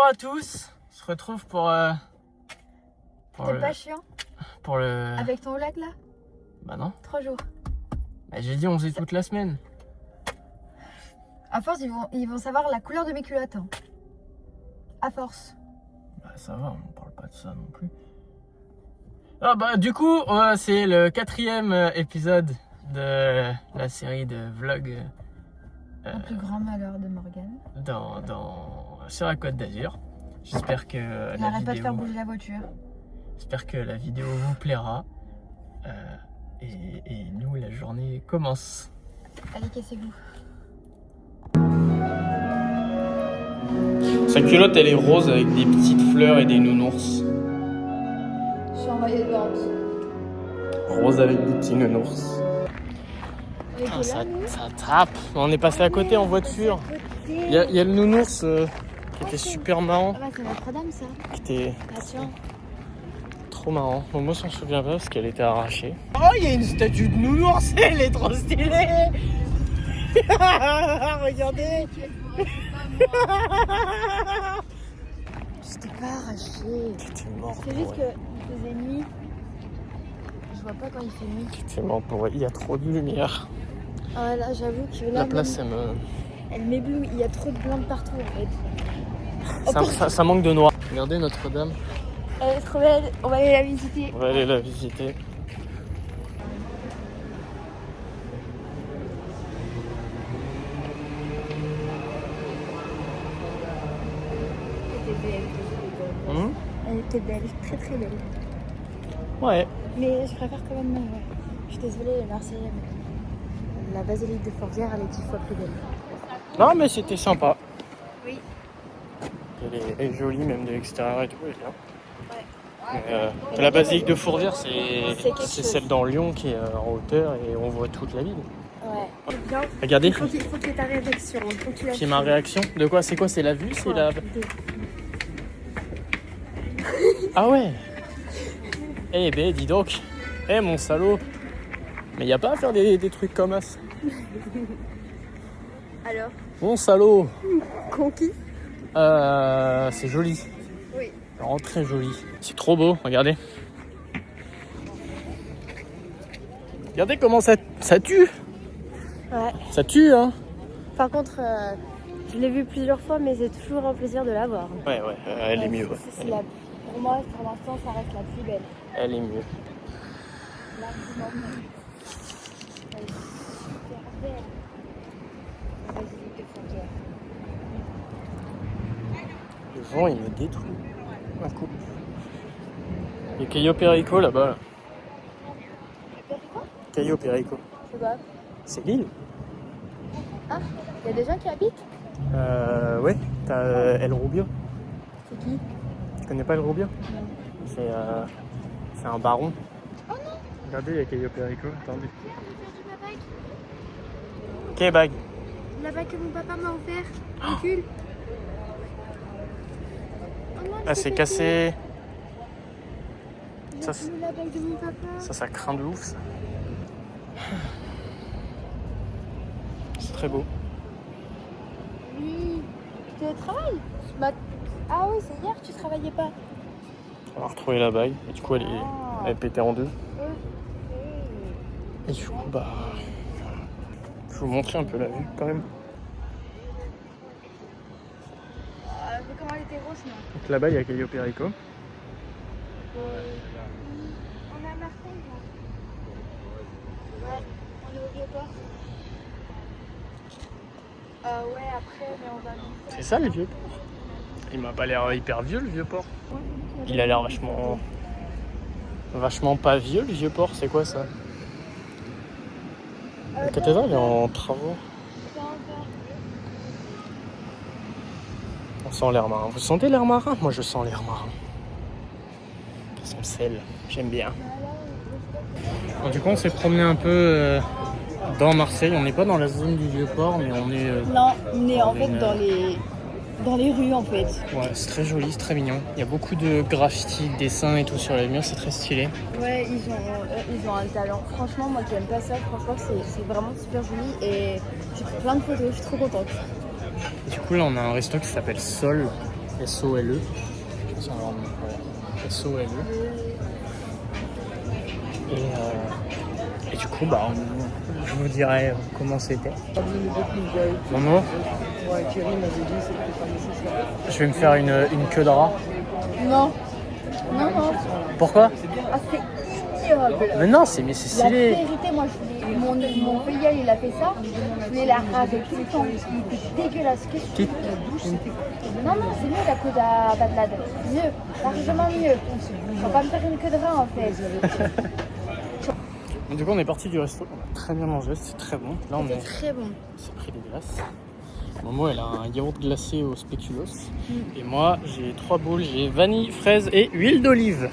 à tous. On se retrouve pour C'est pas chiant pour le... avec ton lac là? Bah non. 3 jours. Bah j'ai dit on faisait toute la semaine. À force, ils vont savoir la couleur de mes culottes. Hein. À force. Bah ça va, on parle pas de ça non plus. Ah bah du coup, c'est le 4e épisode de la série de vlogs Le plus grand malheur de Morgane. sur la Côte d'Azur. J'espère que Il n'arrête pas de faire bouger la voiture. J'espère que la vidéo vous plaira. Et nous, la journée commence. Allez, cassez-vous. Sa culotte, elle est rose avec des petites fleurs et des nounours. Je suis en maillot de bain. Rose avec des petits nounours. Putain, ça tape. On est passé à côté en voiture. Il y a le nounours qui était super marrant. Ah bah c'est Notre-Dame ça. Qui était Attention. trop marrant. Bon, moi, je m'en souviens pas parce qu'elle était arrachée. Oh, il y a une statue de nounours. Elle est trop stylée. Regardez. Je t'ai pas arraché. T'es mort. C'est juste qu'il faisait nuit. Je vois pas quand il fait nuit. T'es mort pour... Il y a trop de lumière. Ah là j'avoue que là, La place, elle m'éblouit. Il y a trop de blanc de partout en fait. ça manque de noir. Regardez Notre-Dame. Elle est trop belle. On va aller la visiter. On va aller la visiter. Elle était belle, très très belle. Ouais. Mais je préfère quand même. Je suis désolée, les Marseillais, mais la basilique de Fourvière, elle est 10 fois plus belle. Non, mais c'était sympa. Oui. Elle est jolie, même de l'extérieur et tout. Elle est bien. Ouais. Mais, la basilique de Fourvière, quelque c'est chose. celle dans Lyon qui est en hauteur et on voit toute la ville. Ouais. Bien. Regardez. Il faut qu'il y ait ta réaction. Faut que tu la Qui est ma réaction? De quoi? C'est quoi? C'est la vue? C'est la... Ah ouais. Eh ben, dis donc. Eh mon salaud. Mais y a pas à faire des trucs comme ça. Alors, Mon salaud. conquis? C'est joli. Oui. Vraiment très joli. C'est trop beau, regardez. Regardez comment ça tue. Ouais. Ça tue, hein. Par contre, je l'ai vu plusieurs fois, mais c'est toujours un plaisir de la voir. Ouais, elle est mieux. Ouais. Pour moi, pour l'instant, ça reste la plus belle. Elle est mieux. Largement même. Elle est super belle. La basilique de Fourvière. Le vent, il me détruit. Un coup. Il y a Cayo Perico là-bas. Là. Quoi? Cayo Perico. C'est quoi? C'est l'île. Ah, il y a des gens qui habitent? Ouais. T'as El Rubio. C'est qui? Tu connais pas El Rubio? Non. C'est un baron. Oh non! Regardez, il y a Cayo Perico. Attendez. J'ai perdu ma bague. Quelle bague? La bague que mon papa m'a offert. Recule. Oh non, Ah, c'est cassé. Ça, Ça, la bague de mon papa. ça craint de ouf, ça. C'est très beau. Oui. Tu es au travail? Ah oui, c'est hier que tu travaillais pas. On a retrouvé la bague. Et du coup, elle est pétée en deux. Et du coup, bah... Je vais vous montrer un peu la vue, quand même. Mais comment elle était grosse, non? Donc là-bas, il y a Cayo Perico. On est à Marseille, là. Ouais, on est au Vieux-Port. Ouais, après, mais on va... C'est ça, le Vieux-Port? Il m'a pas l'air hyper vieux, le Vieux-Port. Il a l'air vachement pas vieux, le Vieux-Port. C'est quoi, ça? La cathédrale est en travaux. On sent l'air marin. Vous sentez l'air marin? Moi, je sens l'air marin. Ça sent le sel. J'aime bien. Bon, du coup, on s'est promené un peu dans Marseille. On n'est pas dans la zone du Vieux-Port, mais on est... Non, on est en fait dans les rues, en fait. Ouais, c'est très joli, c'est très mignon. Il y a beaucoup de graffitis, de dessins et tout sur les murs. C'est très stylé. Ouais, ils ont un talent. Franchement, moi qui aime pas ça, franchement, c'est vraiment super joli. Et j'ai pris plein de photos, je suis trop contente. Et du coup, là, on a un resto qui s'appelle Sol. SOLE. C'est un nom, ouais. SOLE. Et du coup, bah, je vous dirai comment c'était. Momo, Ouais, Thierry m'avait dit c'était pas nécessaire. je vais me faire une queue de rat. Non. Non, non. Pourquoi? Ah, c'est ignoble. Mais non, c'est La stylé. vérité, moi, mon filleul, il a fait ça. Je voulais la raser tout le temps. Il était dégueulasse. Qu'est-ce que Non, non, c'est mieux la queue d'Abadelade. Mieux, largement mieux. Faut pas me faire une queue de rat, en fait. Du coup, on est parti du resto. On a très bien mangé, c'est très bon. Là, on C'était est très bon. c'est pris des glaces. Momo, elle a un yaourt glacé au spéculoos. Et moi, j'ai 3 boules. J'ai vanille, fraise et huile d'olive.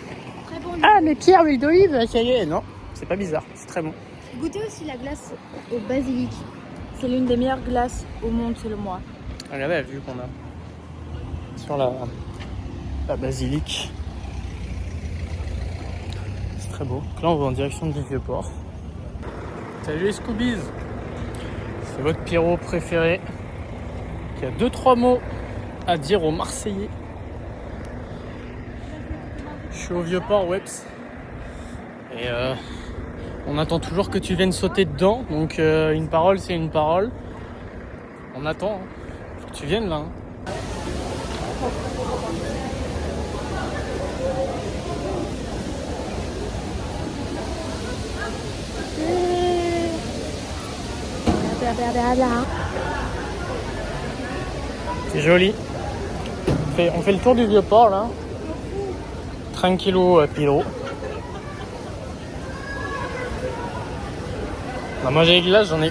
Très bon. Ah, mais Pierre, huile d'olive, ça y est. Non, c'est pas bizarre, c'est très bon. Goûtez aussi la glace au basilic. C'est l'une des meilleures glaces au monde, selon moi. Regardez la vue qu'on a sur la basilique. C'est très beau. Donc là, on va en direction du Vieux-Port. Salut les Scoobies! C'est votre Pierrot préféré qui a 2-3 mots à dire aux Marseillais. Je suis au Vieux-Port, Weps. Et on attend toujours que tu viennes sauter dedans. Donc une parole, c'est une parole. On attend. Hein. Faut que tu viennes là. Hein. C'est joli. On fait le tour du Vieux-Port là. Tranquillo pilo. On a mangé les glaces, j'en ai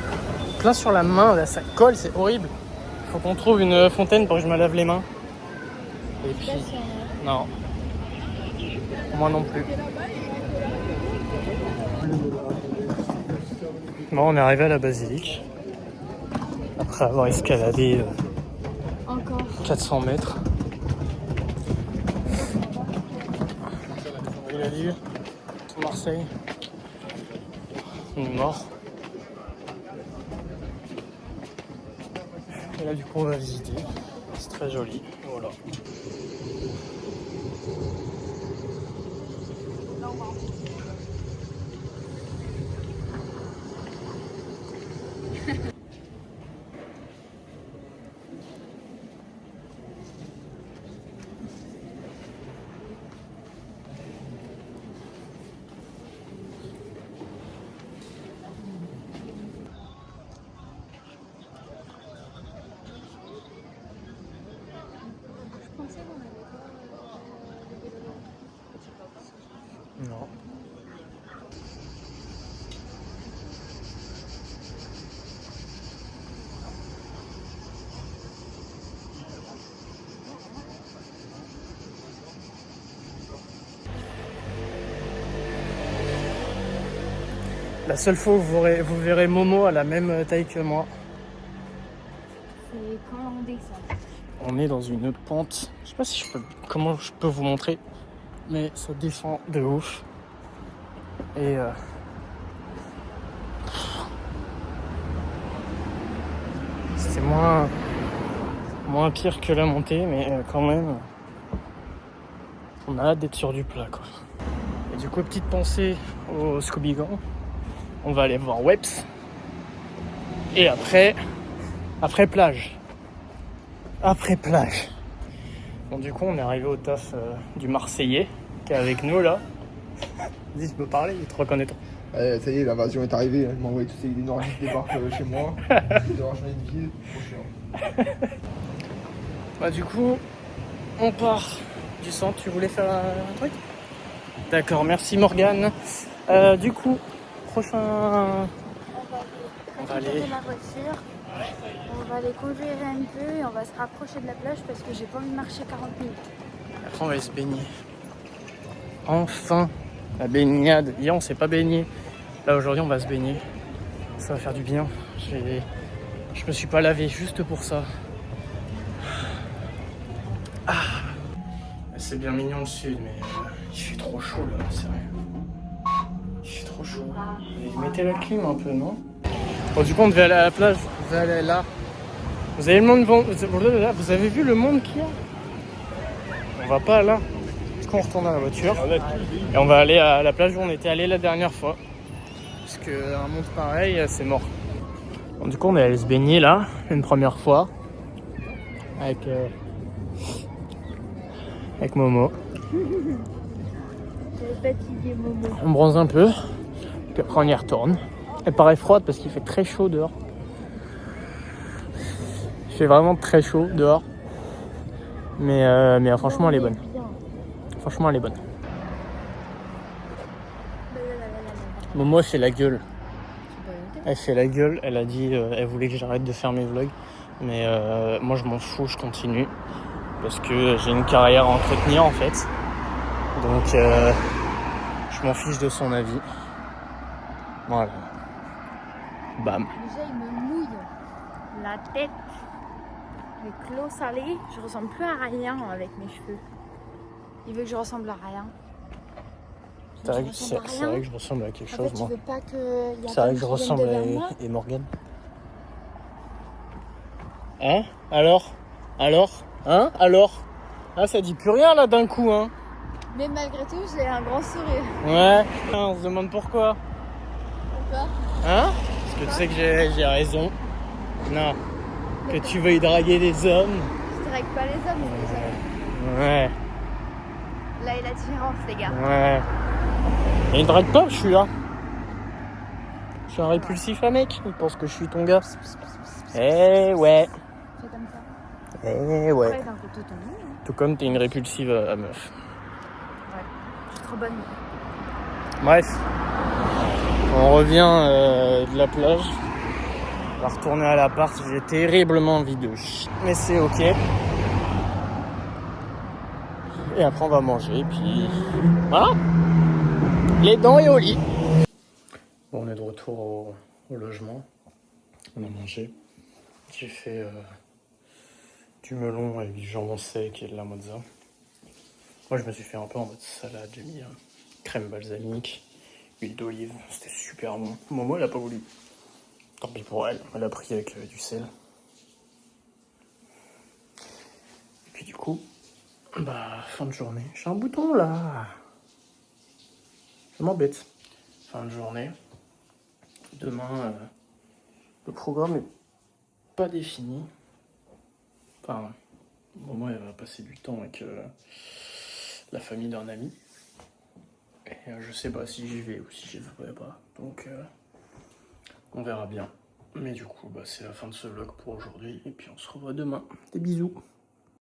plein sur la main, là ça colle, c'est horrible. Faut qu'on trouve une fontaine pour que je me lave les mains. Et puis... Non. Moi non plus. Bon, on est arrivé à la basilique. Après avoir escaladé Encore. 400 mètres. Vous voyez la vue, tout Marseille. On est mort. Et là du coup on va visiter. C'est très joli. Voilà. Non. La seule fois où vous verrez Momo à la même taille que moi. C'est quand on descend. On est dans une pente. Je sais pas si comment je peux vous montrer, mais ça descend de ouf. Et c'est moins pire que la montée, mais quand même, on a hâte d'être sur du plat, quoi. Et du coup, petite pensée au Scooby-Gang. On va aller voir Weps. Et après plage. Après plage. Bon, du coup, on est arrivé au taf du Marseillais qui est avec nous là. Vas-y, tu peux parler, il te reconnaît trop. Ça y est, l'invasion est arrivée. Elle m'a envoyé tous ces énormes débarquent chez moi. Je dois rejoindre une ville. Trop chiant. Bah, du coup, on part du centre. Tu voulais faire un truc? D'accord, merci Morgane. Du coup, prochain. On va aller. La voiture. On va aller conduire un peu et on va se rapprocher de la plage parce que j'ai pas envie de marcher 40 minutes. Après, on va aller se baigner. Enfin, la baignade. Hier, on s'est pas baigné. Là, aujourd'hui, on va se baigner. Ça va faire du bien. Je me suis pas lavé juste pour ça. Ah. C'est bien mignon le sud, mais il fait trop chaud là, sérieux. Il fait trop chaud. Et mettez la clim un peu, non? Bon, du coup, on devait aller à la plage. Vous allez là. Vous avez le monde devant. Vous avez vu le monde qu'il y a? on va pas là. Est-ce qu'on retourne à la voiture? Et on va aller à la plage où on était allé la dernière fois. Parce qu'un monde pareil, c'est mort. Bon, du coup, on est allé se baigner là, une première fois. Avec Momo. J'avais fatigué Momo. On bronze un peu. Puis après, on y retourne. Elle paraît froide parce qu'il fait très chaud dehors. Il fait vraiment très chaud dehors. Mais franchement, elle est bonne. Franchement, elle est bonne. Momo, elle fait la gueule. Elle fait la gueule. Elle a dit, elle voulait que j'arrête de faire mes vlogs. Mais moi, je m'en fous, je continue. Parce que j'ai une carrière à entretenir, en fait. Donc, je m'en fiche de son avis. Voilà. Bam. Déjà, il me mouille la tête. Mes clos salés, je ressemble plus à rien avec mes cheveux. Il veut que je ressemble à rien. C'est vrai que je ressemble à quelque chose, En fait, moi. tu veux pas que y a C'est vrai que je qui vienne ressemble devant moi à Morgane. Hein? Alors? Hein? Ah, ça dit plus rien là d'un coup, hein? Mais malgré tout, j'ai un grand sourire. Ouais, on se demande pourquoi. Pourquoi? Hein? Parce que tu sais que j'ai raison. Non. Que tu veuilles draguer des hommes. Je drague pas les hommes, mais les hommes. Ouais. Là est la différence, les gars. Ouais. Et il drague pas, je suis là. Je suis un répulsif à mec. Il pense que je suis ton gars. Eh ouais. Fais comme ça. Eh ouais. Ouais, d'un côté, ton nom. Hein. Tout comme t'es une répulsive à meuf. Ouais. Je suis trop bonne. Bref. On revient de la plage. On va retourner à l'appart. J'ai terriblement envie de chier. Mais c'est ok. Et après on va manger. Puis voilà. Les dents et au lit. Bon, on est de retour au logement. On a mangé. J'ai fait du melon avec du jambon sec et de la mozza. Moi, je me suis fait un peu en mode salade. J'ai mis crème balsamique, huile d'olive. C'était super bon. Momo, elle a pas voulu. Tant pis pour elle. Elle a pris avec du sel. Et puis du coup, bah, fin de journée. J'ai un bouton là. Ça m'embête. Fin de journée. Demain, le programme est pas défini. Enfin, Momo, elle va passer du temps avec la famille d'un ami. Et je sais pas si j'y vais ou si j'y vais pas. Donc, on verra bien. Mais du coup, bah, c'est la fin de ce vlog pour aujourd'hui. Et puis, on se revoit demain. Des bisous.